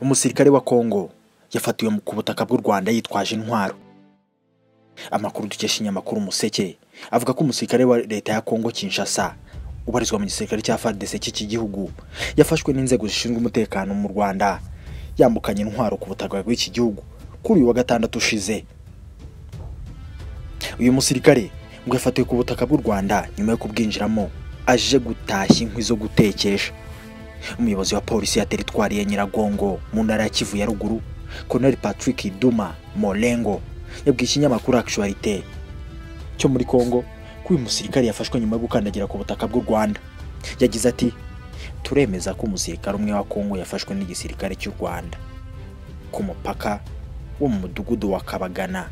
Umusirikare wa Kongo yafatiwe ku butaka bw'u Rwanda yitwaje intwaro. Amakuru dukesha inyamakuru Umuseke avuga ko umusirikare wa leta ya Kongo Kinshasa ubarizwa mu gisirikare cya FARDC cy'iki gihugu yafashwe n'inzego zishinzwe umutekano mu Rwanda yambukanye intwaro ku butaka bw'iki gihugu kuri uyu wa gatandatu ushize. Uyu musirikare ngo yafatiwe ku butaka bw'u Rwanda nyuma yo kubwinjiramo aje gutashya inkwi zo gutekesha. Umuyobozi wa polisi ya teritwari ya Nyiragongo mu ntara ya Kivu ya ruguru, Colonel Patrick Duma Molengo, yabwiye ikinyamakuru Actualité cyo muri Kongo ko uyu musirikare yafashwe nyuma yo gukandagira ku butaka bw'u Rwanda. Yagize ati, turemeza ko umusirikare umwe wa Kongo yafashwe n'igisirikare cy'u Rwanda ku mupaka wo mu mudugudu wa Kabagana.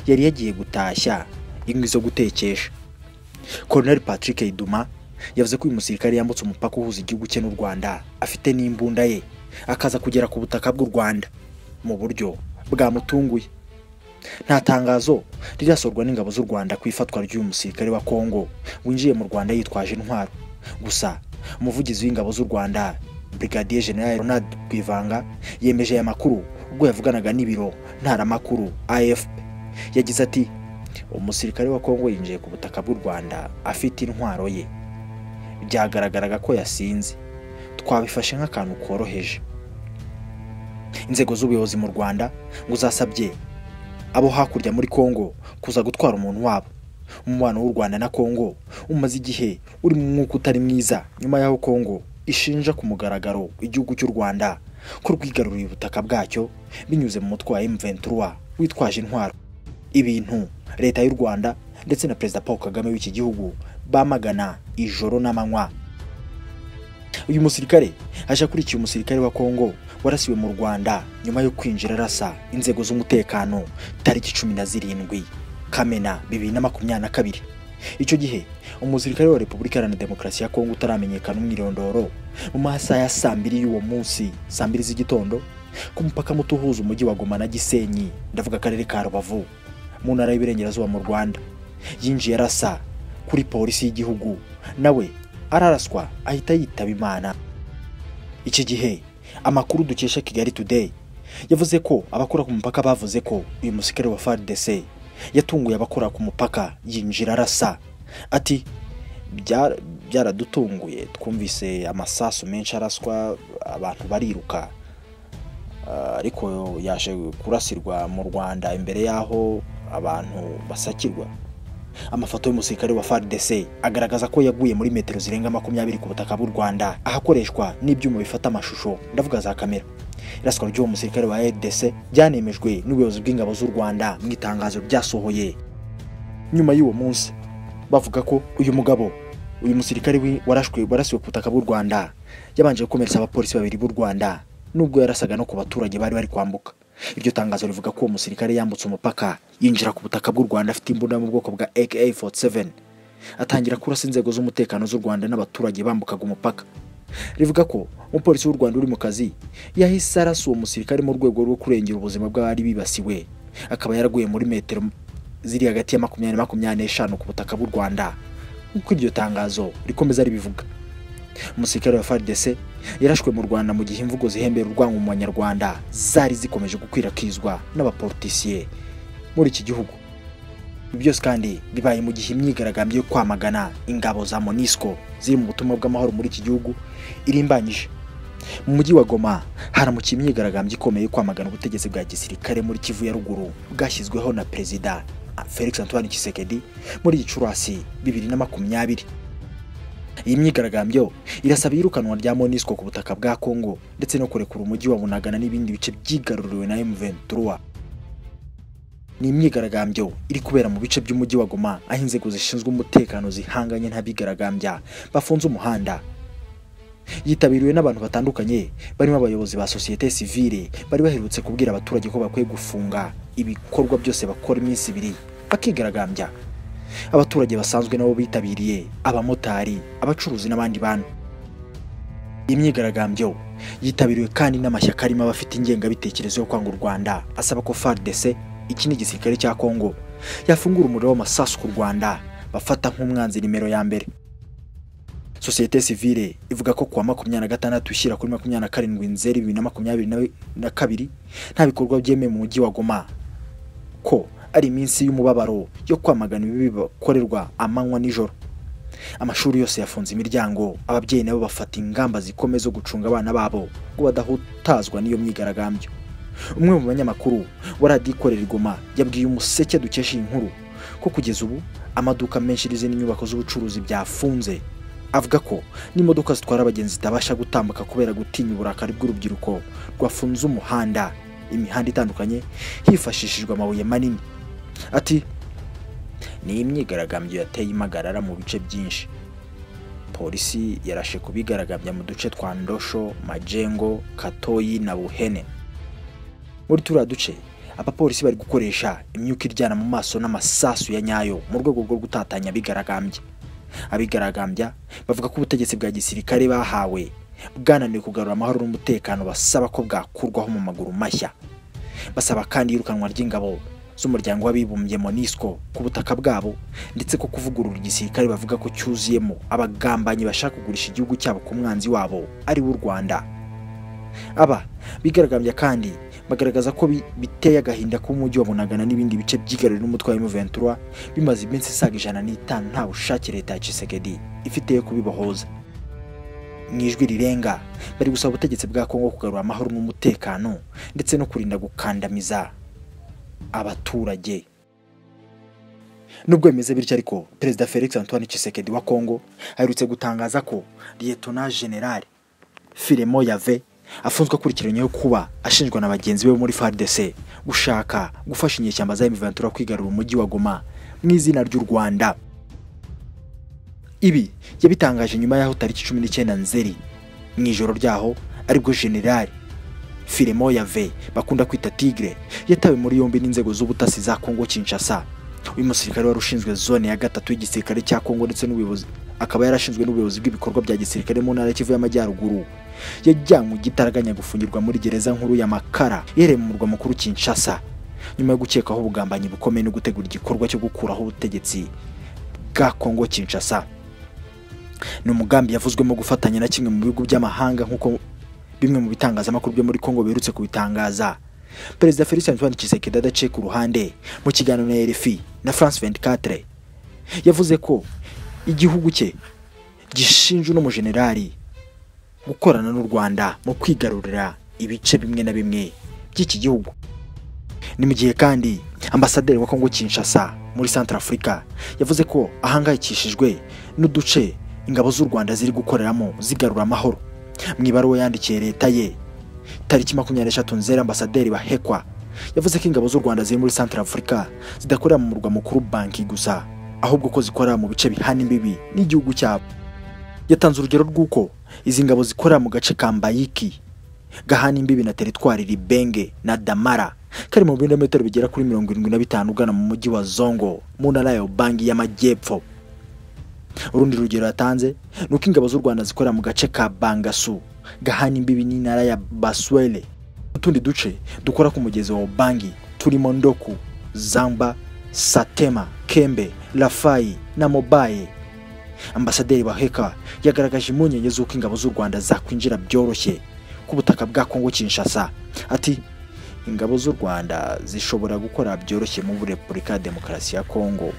Yari yagiye gutashya inkwi zo gutekesha. Colonel Patrick Duma yavuze ko uyu musirikare yambutse umupaka uhuza igihugu cye n'u Rwanda afite n'imbunda ye akaza kugera ku butaka bw'u Rwanda mu buryo bwamutunguye. Nta tangazo rirasorwa n'ingabo z'u Rwanda ku ifatwa ry'uyu musirikare wa Kongo winjiye mu Rwanda yitwaje intwaro. Gusa umuvugizi w'ingabo z'u Rwanda Brigadier General Ronald Kwivanga yemeje aya makuru ubwo yavuganaga n'ibiro ntaramakuru AFP. Yagize ati, umusirikare wa Kongo yinjiye ku butaka bw'u Rwanda afite intwaro ye. Byagaragaraga ko yasinze, twabifashe nk'akantu koroheje. Inzego z'ubuyobozi mu Rwanda ngo zasabye abo hakurya muri Kongo kuza gutwara umuntu wabo. Umubano w'u Rwanda na Kongo umaze igihe uri mu mwuka utari mwiza nyuma y'aho Kongo ishinja ku mugaragaro igihugu cy'u Rwanda ko rwigaruriye ubutaka bwacyo binyuze mu mutwe wa M23 witwaje intwaro. Ibintu leta y'u Rwanda ndetse na Perezida Paul Kagame w'iki gihugu bamagana ijoro n'amanywa. Uyu musirikare aje akurikiye umusirikare wa Kongo warasiwe mu Rwanda nyuma yo kwinjira arasa inzego z'umutekano tariki 17 Kamena 2022. Icyo gihe umusirikare wa Repubulika Iharanira Demokarasi ya Kongo utaramenyekana umwirondoro mu masaha ya 2 y'uwo munsi, 2 z'igitondo, ku mupaka muto uhuza umujyi wa Goma na Gisenyi, ndavuga akarere ka Rubavu mu ntara y'Iburengerazuba mu Rwanda, yinjiye arasa kuri polisi y'igihugu, nawe araraswa ahita yitaba Imana. Iki gihe amakuru dukesha Kigali Today yavuze ko abakora ku mupaka bavuze ko uyu musirikare wa FARDC yatunguye abakora ku mupaka yinjira arasa. Ati, byaradutunguye, twumvise amasasu menshi araswa, abantu bariruka, ariko yaje kurasirwa mu Rwanda imbere yaho abantu basakirwa. Amafoto y'umusirikare wa FARDC agaragaza ko yaguye muri metero zirenga 20 ku butaka bw'u Rwanda ahakoreshwa n'ibyuma bifata amashusho, ndavuga za kamera. Iraswa ry'uwo musirikare wa FARDC byanemejwe n'ubuyobozi bw'ingabo z'u Rwanda mu itangazo ryasohoye nyuma y'uwo munsi, bavuga ko uyu musirikare warasiwe ku butaka bw'u Rwanda yabanje gukomeretsa abapolisi 2 b'u Rwanda nubwo yarasaga no ku baturage bari kwambuka. Iryo tangazo rivuga ko uwo musirikare yambutse umupaka yinjira ku butaka bw'u Rwanda afite imbunda mu bwoko bwa AK-47, atangira kurasa inzego z'umutekano z'u Rwanda n'abaturage bambukaga umupaka. Rivuga ko umupolisi w'u Rwanda uri mu kazi yahise arasa uwo musirikare mu rwego rwo kurengera ubuzima bw'abari bibasiwe, akaba yaraguye muri metero ziri hagati ya 20-25 ku butaka bw'u Rwanda nk'uko iryo tangazo rikomeza ribivuga. Umusirikare wa FARDC yarashwe mu Rwanda mu gihe imvugo zihembera urwango mu Banyarwanda zari zikomeje gukwirakwizwa n'abapolitisiye muri iki gihugu. Byose kandi bibaye mu gihe imyigaragambyo yo kwamagana ingabo za MONUSCO ziri mu butumwa bw'amahoro muri iki gihugu irimbanyije. Mu mujyi wa Goma haramukiye imyigaragambyo ikomeye yo kwamagana ubutegetsi bwa gisirikare muri Kivu ya ruguru bwashyizweho na Perezida Felix Antoine Tshisekedi muri Gicurasi 2020. Iyi myigaragambyo irasaba irukanwa rya MONUSCO ku butaka bwa Kongo ndetse no kurekura umujyi wa Bunagana n'ibindi bice byigaruriwe na M23. Ni imyigaragambyo iri kubera mu bice by'umujyi wa Goma aho inzego zishinzwe umutekano zihanganye n'abigaragambya bafunze umuhanda. Yitabiriwe n'abantu batandukanye barimo abayobozi ba societe civile bari baherutse kubwira abaturage ko bakwiye gufunga ibikorwa byose bakora iminsi 2 bakigaragambya. Abaturage basanzwe nabo bitabiriye, abamotari, abacuruzi n'abandi bantu. Imyigaragambyo yitabiriwe kandi n'amashyaka arimo abafite ingengabitekerezo yo kwanga u Rwanda asaba ko FARDC, iki ni igisirikare cya Kongo, yafungura umuriro w'amasasu ku Rwanda bafata nk'umwanzi nimero ya mbere. Societe Civile ivuga ko kuwa 26 ushyira kuri 27 Nzeri 2022 nta bikorwa byemeye mu mujyi wa Goma, ko ari iminsi y'umubabaro yo kwamagana ibibi bakorerwa amanywa nijoro. Amashuri yose yafunze imiryango, ababyeyi nabo bafata ingamba zikomeza gucunga abana babo ngo badahutazwa n'iyo myigaragambyo. Umwe mu banyamakuru waradikorera Goma yabwiye Umuseke dukesha inkuru ko kugeza ubu amaduka menshi n'izindi nyubako z'ubucuruzi byafunze, avuga ko n'imodoka zitwara abagenzi zitabasha gutambuka kubera gutinya uburakari bw'urubyiruko rwafunze umuhanda, imihanda itandukanye hifashishijwe amabuye manini. Ati ni imyigaragambyo yateye impagarara mu bice byinshi. Polisi yarashe kubigaragambya mu duce twa Ndosho, Majengo, Katoyi na Buhene. Muri turiya duce abapolisi bari gukoresha imyuka iryana mu maso n'amasasu ya nyayo mu rwego rwo gutatanya abigaragambya. Abigaragambya bavuga ko ubutegetsi bwa gisirikare bahawe bwananiwe kugarura amahoro n'umutekano, basaba ko bwakurwaho mu maguru mashya. Basaba kandi irukanwa ry'ingabo z'umuryango w'abibumbye MONUSCO ku butaka bwabo, ndetse ko kuvugurura igisirikare bavuga ko cyuzuyemo abagambanyi bashaka kugurisha igihugu cyabo ku mwanzi wabo ari w'u Rwanda. Aba bigaragambya kandi bagaragaza ko biteye agahinda ko umujyi wa Bunagana n'ibindi bice byigaruriwe n'umutwe wa M23 bimaze iminsi isaga 105 nta bushake leta ya Tshisekedi ifite yo kubibohoza. Mwijwi rirenga bari gusaba ubutegetsi bwa Kongo kugarura amahoro n'umutekano ndetse no kurinda gukandamiza abaturage. Nubwo bimeze bityo ariko Perezida Felix Antoine Tshisekedi wa Kongo aherutse gutangaza ko Lieutenant General Firemo Yave afunzwe akurikiranyweho kuba ashinjwa na bagenzi be muri FARDC gushaka gufasha inyeshyamba za M23 kwigarura umujyi wa Goma mu izina ry'u Rwanda. Ibi yabitangaje nyuma yaho tariki 19 Nzeri mu ijoro ryaho aribwo General Firemo Yave bakunda kwita Tigre yatawe muri yombi n'inzego z'ubutasi za Kongo Kinshasa. Uyu musirikare warushinzwe zone ya gatatu y'igisirikare cya Kongo ndetse n'ubuyobozi, akaba yarashinzwe n'ubuyobozi bw'ibikorwa bya gisirikare mu ntara Kivu y'Amajyaruguru, yajyanywe gitaraganya gufungirwa muri gereza nkuru ya Makara yereye mu murwa mukuru Kinshasa nyuma yo gukekaho ubugambanyi bukomeye no gutegura igikorwa cyo gukuraho ubutegetsi bwa Kongo Kinshasa. Ni umugambi yavuzwemo gufatanya na kimwe mu bihugu by'amahanga nk'uko bimwe mu bitangazamakuru byo muri Kongo birutse kubitangaza. Perezida Felix Antoine Tshisekedi adaciye ku ruhande mu kiganiro na RFI na France 24 yavuze ko igihugu cye gishinja n'umujenerali gukorana n'u Rwanda mu kwigarurira ibice bimwe na bimwe by'iki gihugu. Ni mu gihe kandi ambasaderi wa Kongo Kinshasa muri Centrafrica yavuze ko ahangayikishijwe n'uduce ingabo z'u Rwanda ziri gukoreramo zigarura amahoro. Mu ibaruwa yandikiye leta ye tariki 23 Nzeri, ambasaderi Bahekwa yavuze ko ingabo z'u Rwanda ziri muri Centrafrica zidakorera mu murwa mukuru Banki gusa, ahubwo ko zikorera mu bice bihana imbibi n'igihugu cyabo. Yatanze urugero rw'uko izi ngabo zikorera mu gace ka Mbayiki gahana imbibi na teritwari Libenge na Damara kari mu birometero bigera kuri 75 ugana mu mujyi wa Zongo mu ntara ya Ubangi y'Amajyepfo. Urundi rugero yatanze nuko ingabo z'u Rwanda zikorera mu gace ka Bangasu gahana imbibi n'intara ya Baswele. Utundi duce dukora ku mugezi wa Ubangi turimo Ndoku, Zamba, Satema, Kembe, Lafai na Mobaye. Ambasaderi Baheka yagaragaje impungenge z'uko ingabo z'u Rwanda zakwinjira byoroshye ku butaka bwa Kongo Kinshasa. Ati ingabo z'u Rwanda zishobora gukora byoroshye mu Repubulika ya Demokarasi ya Kongo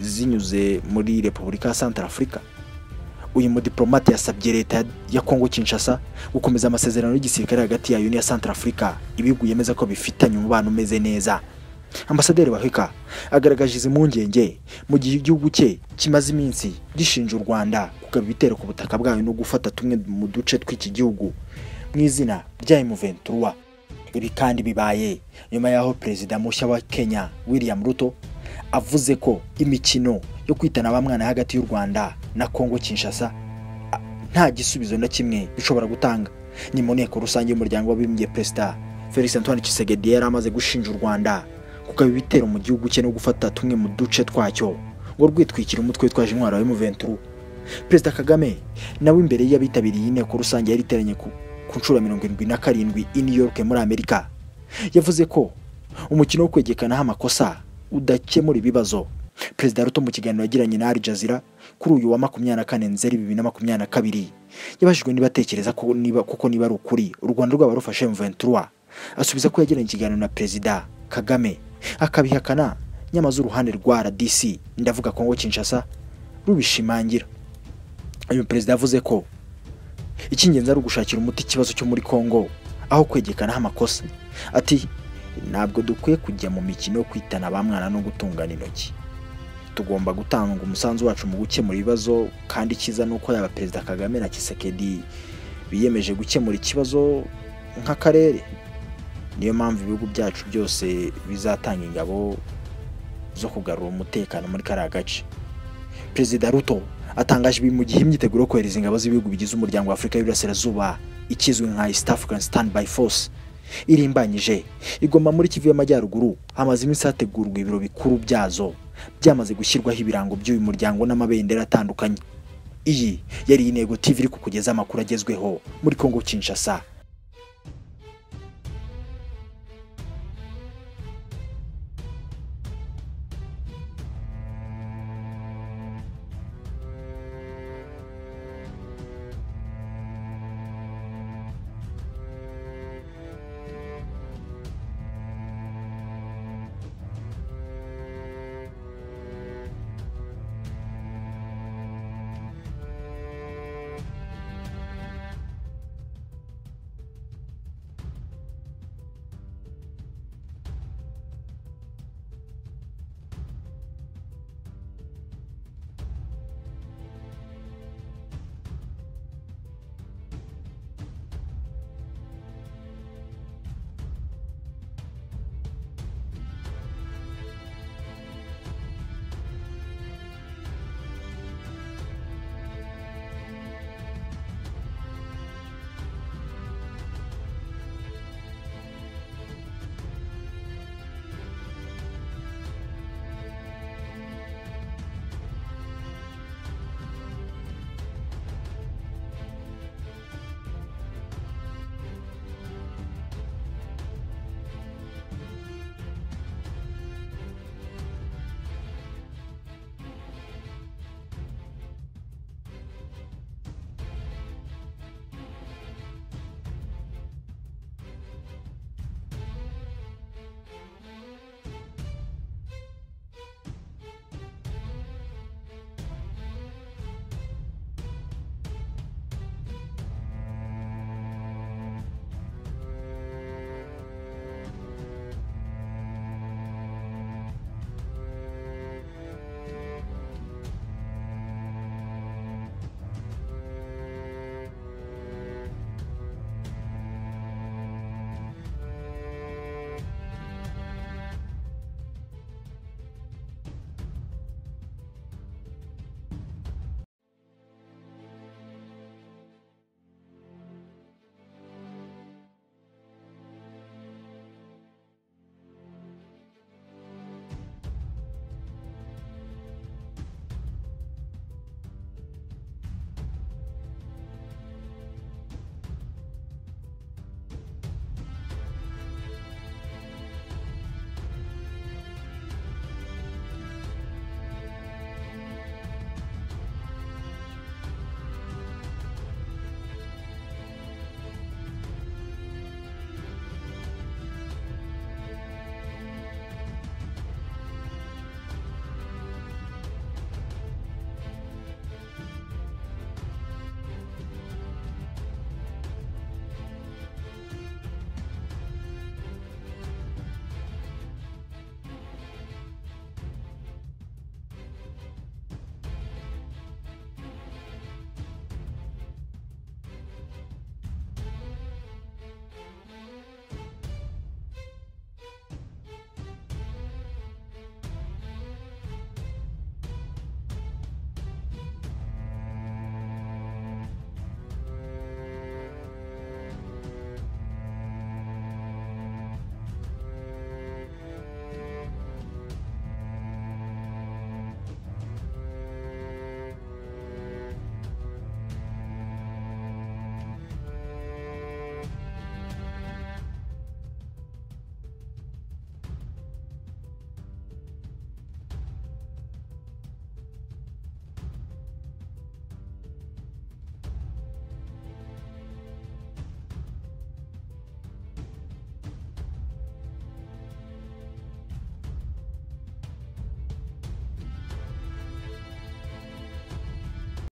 zinyuze muri Repubulika ya Centrafrica. Uyu mudiplomate yasabye leta ya Kongo Kinshasa gukomeza amasezerano y'igisirikare hagati ya Union ya Centrafrica ibihugu yemeza ko bifitanye umubano umeze neza. Ambasaderi Baheka agaragaje izi mpungenge mu gihe igihugu cye kimaze iminsi gishinja u Rwanda kugaba ibitero ku butaka bwayo no gufata tumwe mu duce tw'iki gihugu mu izina rya M23. Ibi kandi bibaye nyuma yaho perezida mushya wa Kenya William Ruto avuze ko imikino yo kwitana abamwana hagati y'u Rwanda na Kongo Kinshasa nta gisubizo na kimwe bishobora gutanga. Ni mu nteko rusange y'umuryango w'abibumbye Perezida Felix Antoine Tshisekedi yari amaze gushinja u Rwanda kugaba ibitero mu gihugu cye no gufata tumwe mu duce twacyo ngo rwitwikira umutwe twaje intwaro wa M23. Perezida Kagame nawe imbere y'abitabiriye inteko rusange yari iteranye ku nshuro 77 i New York muri Amerika yavuze ko umukino wo kwegekanaho amakosa udakemura ibibazo Perezida Ruto mu kiganiro yagiranye na Al Jazeera kuri uyu wa 24 Nzeri 2022 yabajijwe niba atekereza ko niba ari ukuri u Rwanda rwaba rufashe M23, asubiza ko yagiranye ikiganiro na Perezida Kagame akabihakana, nyamaze uruhande rwa RDC ndavuga Kongo Kinshasa rubishimangira. Uyu perezida yavuze ko icy'ingenzi ari ugushakira umuti ikibazo cyo muri Kongo aho kwegekanaho amakosa. Ati ntabwo dukwiye kujya mu mikino yo kwitana bamwana no gutungana intoki, tugomba gutanga umusanzu wacu mu gukemura ibibazo, kandi kiza nuko yaba Perezida Kagame na Tshisekedi biyemeje gukemura ikibazo nk'akarere. Niyo mpamvu ibihugu byacu byose bizatanga ingabo zo kugarura umutekano muri kariya gace. Perezida Ruto atangaje ibi mu gihe imyiteguro yo kohereza ingabo z'ibihugu bigize umuryango wa Afurika y'Iburasirazuba ikizwe nka East African Standby Force irimbanyije igoma muri Kivu y'Amajyaruguru. Hamaze iminsi hategurwa ibiro bikuru byazo byamaze gushyirwaho ibirango by'uyu muryango n'amabendera atandukanye. Iyi yari Intego TV iri kukugeza amakuru agezweho muri Kongo Kinshasa.